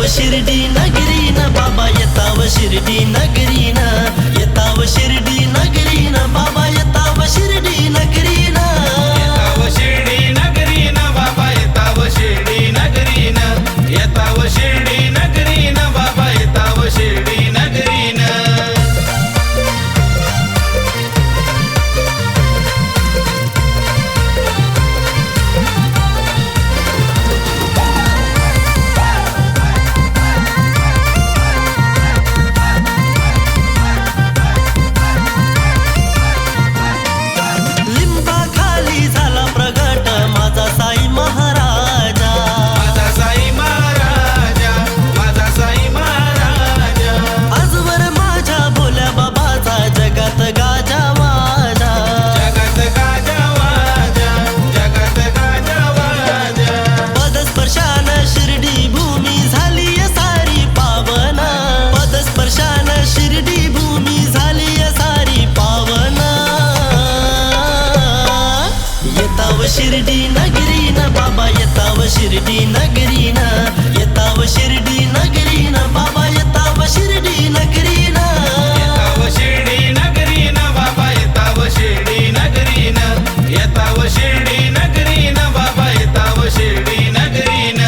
शिर्डी नगरी न बाबा येताव शिर्डी नगरी न येताव शिर्डी नगरी न बाबा येताव शिर्डी नगरी न येताव शिर्डी नगरी न बाबा येताव शिर्डी नगरी न येताव शिर्डी नगरी न बाबा येताव शिर्डी नगरी न शिर्डी नगरी न बाबा येताव शिर्डी नगरी न येताव शिर्डी नगरी न बाबा येताव शिर्डी नगरी न येताव शिर्डी नगरी न बाबा येताव शिर्डी नगरी न येताव शिर्डी नगरी न बाबा येताव शिर्डी नगरी न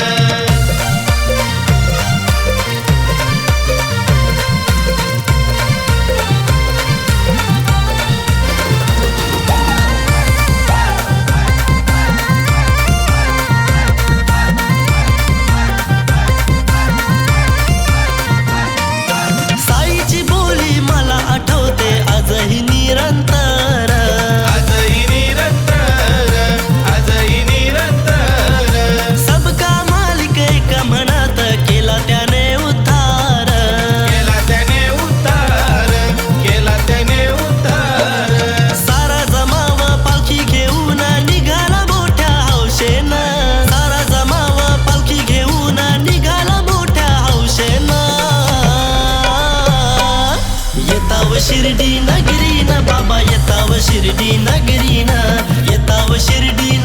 शिर्डी नगरी न बाबा येताव शिर्डी नगरी न येताव शिर्डी